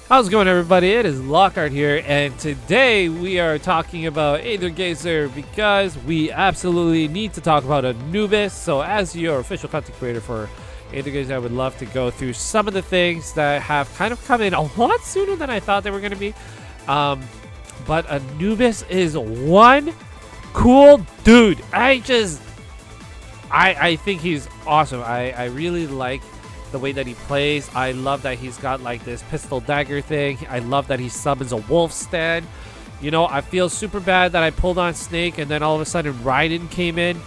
How's it going, everybody? It is Lockhart here, and today we are talking about Aether Gazer because we absolutely need to talk about Anubis. So, as your official content creator for Aether Gazer, I would love to go through some of the things that have kind of come in a lot sooner than I thought they were going to be. But Anubis is one cool dude. I think he's awesome. I really like the way that he plays. I love that he's got like this pistol dagger thing. I love that he summons a wolf stand. You know, I feel super bad that I pulled on Snake and then all of a sudden Raiden came in.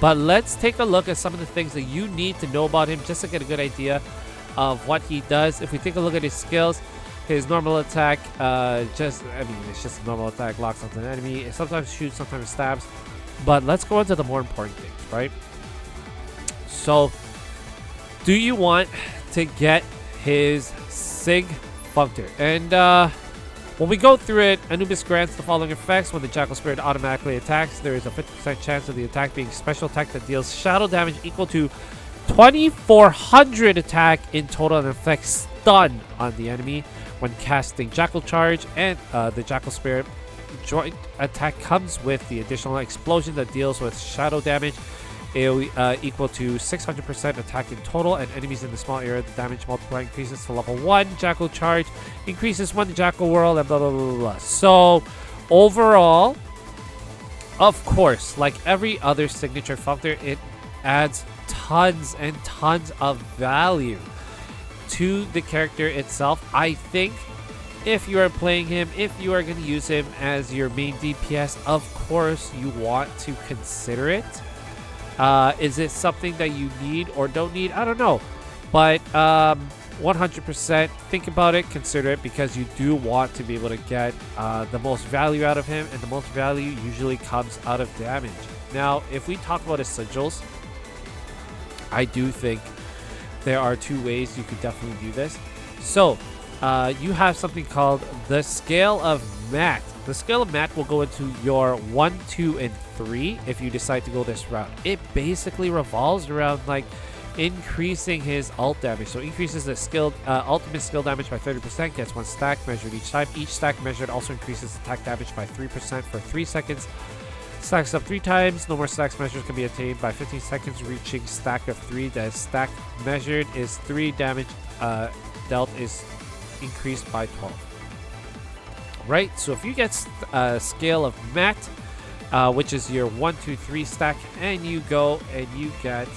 But let's take a look at some of the things that you need to know about him just to get a good idea of what he does. If we take a look at his skills, his normal attack, it's just a normal attack, locks onto an enemy. It sometimes shoots, sometimes stabs. But let's go into the more important things, right? So, do you want to get his Sig funter? And when we go through it, Anubis grants the following effects. When the Jackal Spirit automatically attacks, there is a 50% chance of the attack being a special attack that deals shadow damage equal to 2400 attack in total and affects stun on the enemy when casting Jackal Charge. And the Jackal Spirit joint attack comes with the additional explosion that deals with shadow damage equal to 600% attack in total, and enemies in the small area, the damage multiplier increases to level 1. Jackal Charge increases when the Jackal Whirl, and blah blah blah blah. So overall, of course, like every other signature funter, it adds tons and tons of value to the character itself. I think if you are playing him, if you are going to use him as your main DPS, of course you want to consider it. Is it something that you need or don't need? I don't know. But 100% think about it, consider it, because you do want to be able to get the most value out of him, and the most value usually comes out of damage. Now, if we talk about his sigils, I do think there are two ways you could definitely do this. So, you have something called the Scale of Mat. The Scale of Mat will go into your 1, 2, and 3 if you decide to go this route. It basically revolves around like increasing his ult damage. So increases the ultimate skill damage by 30%, gets 1 stack measured each time. Each stack measured also increases attack damage by 3% for 3 seconds. Stacks up 3 times. No more stacks measured can be attained by 15 seconds, reaching stack of 3. The stack measured is 3 damage dealt is increased by 12. Right, so if you get Scale of Mat, which is your 1, 2, 3 stack, and you go and you get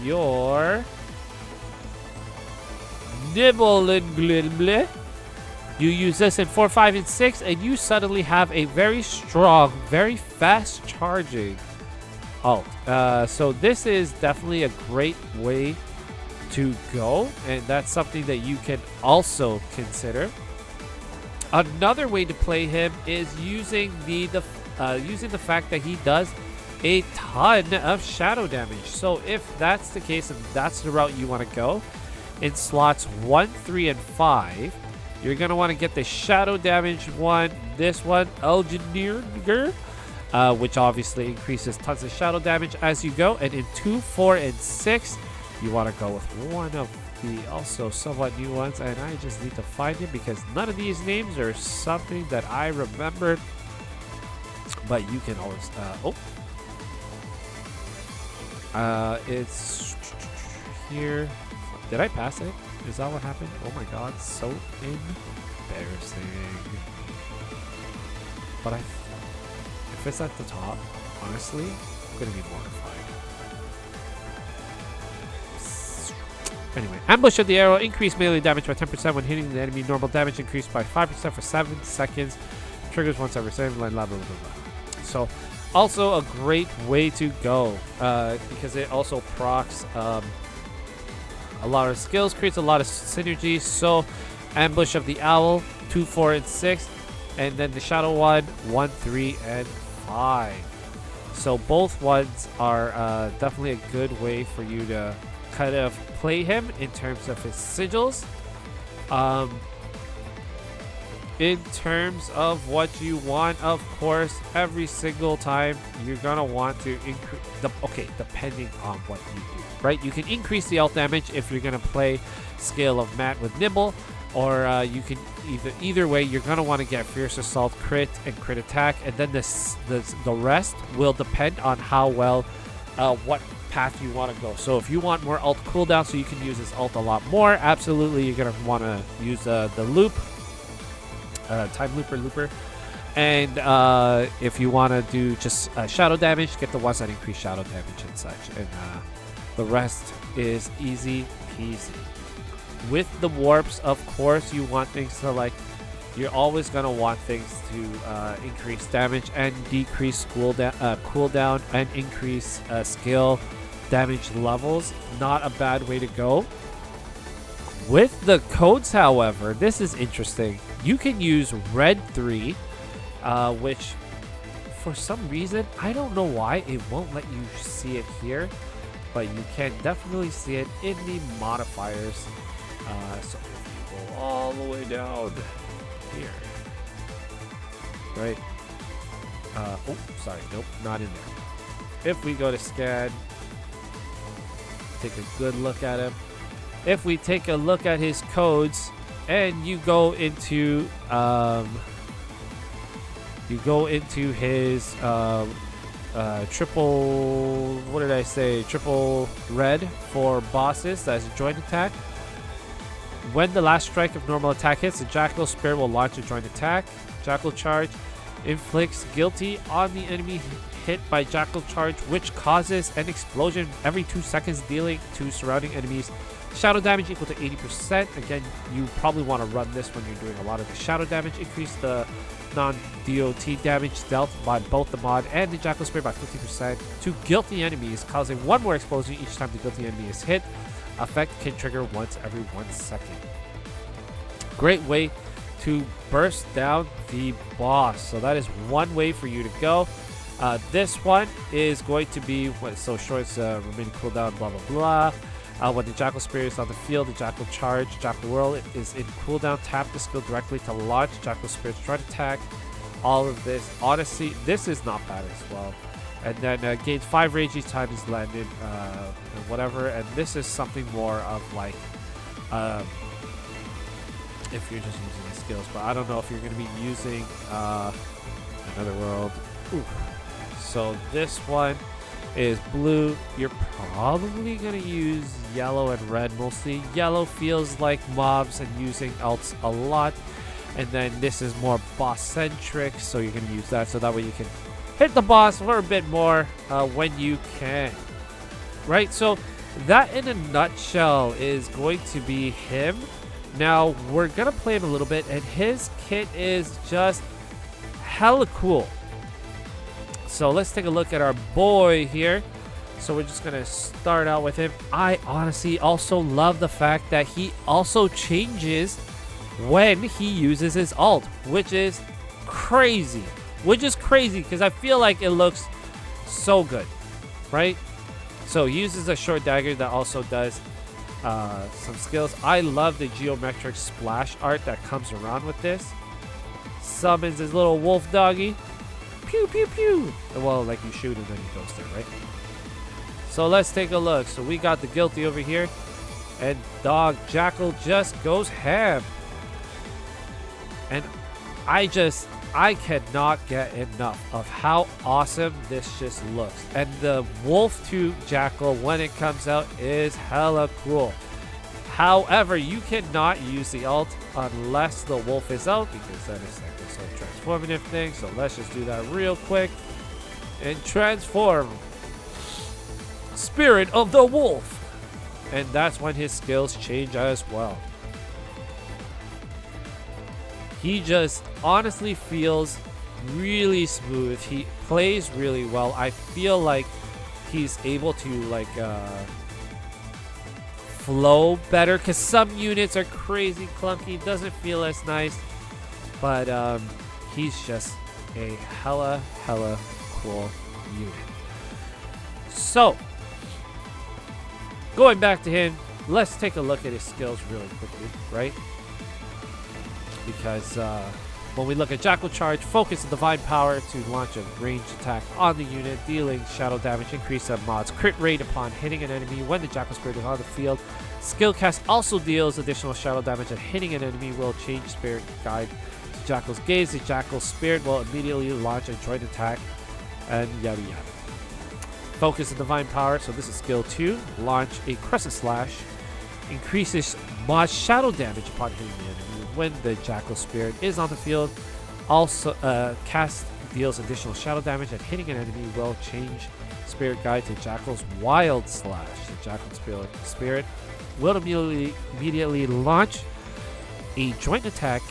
your Nibble and Glimble, you use this in 4, 5, and 6, and you suddenly have a very strong, very fast charging ult. So this is definitely a great way to go, and that's something that you can also consider. Another way to play him is using the fact that he does a ton of shadow damage. So if that's the case and that's the route you want to go, in slots 1, 3, and 5, you're going to want to get the shadow damage one, this one, Elgineer, which obviously increases tons of shadow damage as you go. And in 2, 4, and 6, you want to go with one of the also somewhat new ones, and I just need to find him because none of these names are something that I remembered. But you can always it's here. Did I pass it? Is that what happened? Oh my god, so embarrassing. But if it's at the top, honestly, I'm gonna be mortified. Anyway, ambush of the arrow, increase melee damage by 10% when hitting the enemy. Normal damage increased by 5% for 7 seconds. Triggers once every 7, blah, blah, blah, blah. So, also a great way to go because it also procs a lot of skills, creates a lot of synergy. So, ambush of the owl, 2, 4, and 6. And then the shadow one, 1, 3, and 5. So, both ones are definitely a good way for you to kind of play him in terms of his sigils. In terms of what you want, of course, every single time you're gonna want to increase depending on what you do, right? You can increase the ult damage if you're gonna play Scale of Mat with Nibble. or you can either way. You're gonna want to get Fierce Assault, Crit, and Crit Attack, and then the rest will depend on how well what path you want to go. So if you want more ult cooldown, so you can use this ult a lot more, absolutely you're gonna want to use the loop, time looper. And if you want to do just shadow damage, get the ones that increase shadow damage and such. And the rest is easy peasy. With the warps, of course, you want things to you're always going to want things to increase damage and decrease cooldown and increase skill damage levels. Not a bad way to go. With the codes, however, this is interesting. You can use red 3, which for some reason, I don't know why, it won't let you see it here, but you can definitely see it in the modifiers. So if you go all the way down here, right? Oh, sorry, nope, not in there. If we go to scan, take a good look at him. If we take a look at his codes, and you go into his triple, what did I say? Triple red for bosses. That's a joint attack. When the last strike of normal attack hits, the Jackal Spirit will launch a joint attack. Jackal Charge inflicts guilty on the enemy hit by Jackal Charge, which causes an explosion every 2 seconds, dealing to surrounding enemies shadow damage equal to 80%. Again, you probably want to run this when you're doing a lot of the shadow damage. Increase the non-DOT damage dealt by both the mod and the Jackal Spirit by 50% to guilty enemies, causing 1 more explosion each time the guilty enemy is hit. Effect can trigger once every 1 second. Great way to burst down the boss. So that is one way for you to go. This one is going to be so short. Remaining cooldown, blah blah blah. When the Jackal Spirit is on the field, the Jackal Charge, Jackal Whirl is in cooldown. Tap the skill directly to launch Jackal Spirit's joint attack. All of this, honestly, this is not bad as well. And then gains 5 rage each time he's landed, and whatever. And this is something more of like, if you're just using the skills. But I don't know if you're going to be using Another World. Ooh. So this one is blue. You're probably going to use yellow and red mostly. Yellow feels like mobs and using ults a lot. And then this is more boss centric, so you're going to use that so that way you can hit the boss for a bit more when you can. Right, so that in a nutshell is going to be him. Now we're going to play him a little bit, and his kit is just hella cool. So let's take a look at our boy here. So we're just going to start out with him. I honestly also love the fact that he also changes when he uses his ult, which is crazy. Because I feel like it looks so good, right? So he uses a short dagger that also does some skills. I love the geometric splash art that comes around with this. Summons his little wolf doggy. Pew, pew, pew. Well, like you shoot and then he goes there, right? So let's take a look. So we got the guilty over here. And dog Jackal just goes ham. And I cannot get enough of how awesome this just looks. And the Wolf 2 Jackal, when it comes out, is hella cool. However, you cannot use the ult unless the Wolf is out, because that is like this whole transformative thing. So let's just do that real quick. And transform Spirit of the Wolf. And that's when his skills change as well. He just honestly feels really smooth. He plays really well. I feel like he's able to like flow better, because some units are crazy clunky, doesn't feel as nice, but he's just a hella cool unit. So going back to him, let's take a look at his skills really quickly, right? Because when we look at Jackal Charge, focus the Divine Power to launch a ranged attack on the unit, dealing shadow damage, increase the mod's crit rate upon hitting an enemy when the Jackal Spirit is on the field. Skill cast also deals additional shadow damage and hitting an enemy will change Spirit Guide to Jackal's Gaze. The Jackal's Spirit will immediately launch a joint attack and yada yada. Focus and Divine Power, so this is skill 2. Launch a Crescent Slash. Increases mod shadow damage upon hitting the enemy when the Jackal Spirit is on the field. Also, cast deals additional shadow damage and hitting an enemy will change Spirit Guide to Jackal's Wild Slash. The Jackal Spirit will immediately launch a joint attack.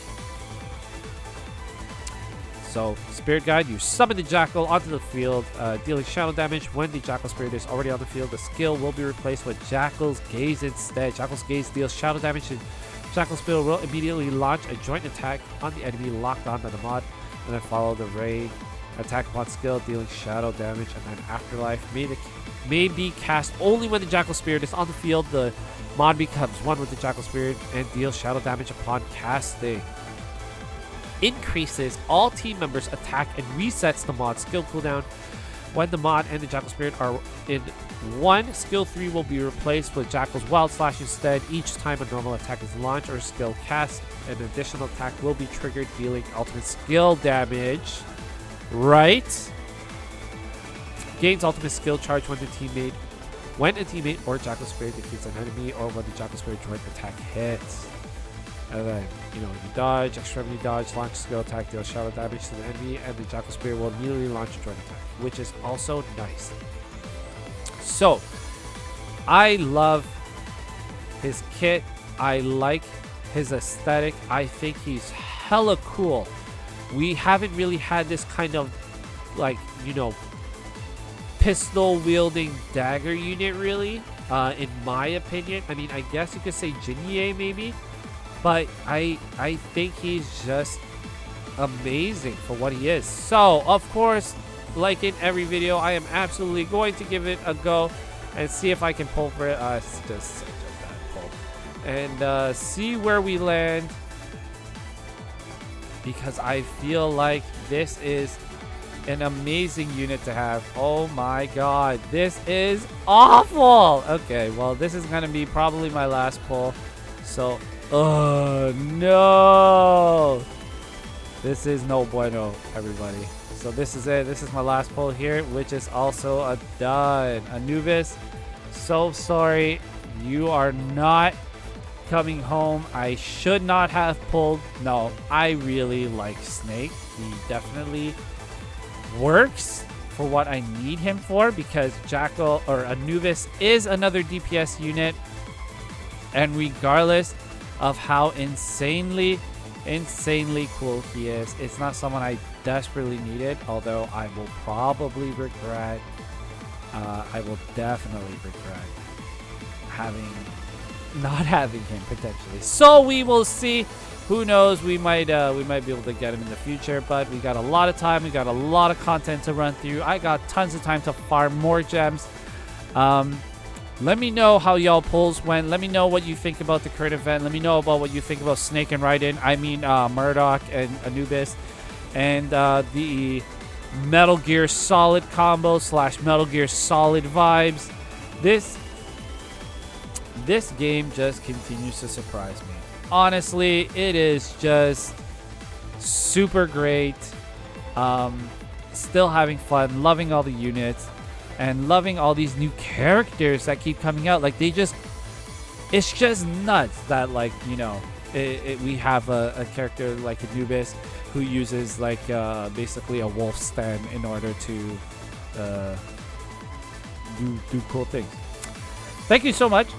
So, Spirit Guide, you summon the Jackal onto the field, dealing shadow damage. When the Jackal Spirit is already on the field, the skill will be replaced with Jackal's Gaze instead. Jackal's Gaze deals shadow damage, and Jackal's Spirit will immediately launch a joint attack on the enemy locked on by the mod, and then follow the ray attack upon skill, dealing shadow damage, and then Afterlife may be cast only when the Jackal Spirit is on the field. The mod becomes one with the Jackal Spirit and deals shadow damage upon casting. Increases all team members' attack and resets the mod skill cooldown. When the mod and the Jackal Spirit are in one, skill 3 will be replaced with Jackal's Wild Slash instead. Each time a normal attack is launched or skill cast, an additional attack will be triggered, dealing ultimate skill damage. Right? Gains ultimate skill charge when a teammate or Jackal Spirit defeats an enemy, or when the Jackal Spirit joint attack hits. And then, you dodge, extremity dodge, launch skill attack, deal shadow damage to the enemy, and the Jackal Spirit will immediately launch a joint attack, which is also nice. So, I love his kit. I like his aesthetic. I think he's hella cool. We haven't really had this kind of, pistol-wielding dagger unit, really, in my opinion. I mean, I guess you could say Jinye, maybe. But I think he's just amazing for what he is. So, of course, like in every video, I am absolutely going to give it a go and see if I can pull for it. It's just such a bad pull. And see where we land. Because I feel like this is an amazing unit to have. Oh my god. This is awful. Okay, well, this is going to be probably my last pull. So... oh no, this is no bueno, everybody. So this is it. This is my last pull here, which is also a dud. Anubis, so sorry, you are not coming home. I should not have pulled. No, I really like Snake. He definitely works for what I need him for, because Jackal or Anubis is another DPS unit, and regardless of how insanely cool he is, it's not someone I desperately needed, although I will probably regret, I will definitely regret not having him potentially. So we will see. Who knows, we might be able to get him in the future, but we got a lot of time, we got a lot of content to run through. I got tons of time to farm more gems. Let me know how y'all pulls went. Let me know what you think about the current event. Let me know about what you think about Snake and Raiden. I mean, Murdok and Anubis. And the Metal Gear Solid combo / Metal Gear Solid vibes. This game just continues to surprise me. Honestly, it is just super great. Still having fun. Loving all the units. And loving all these new characters that keep coming out. Like, it's just nuts that, we have a character like Anubis who uses, basically a wolf stand in order to do cool things. Thank you so much.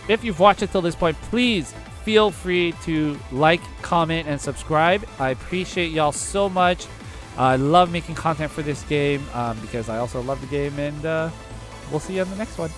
If you've watched it till this point, please feel free to like, comment, and subscribe. I appreciate y'all so much. I love making content for this game because I also love the game, and we'll see you on the next one.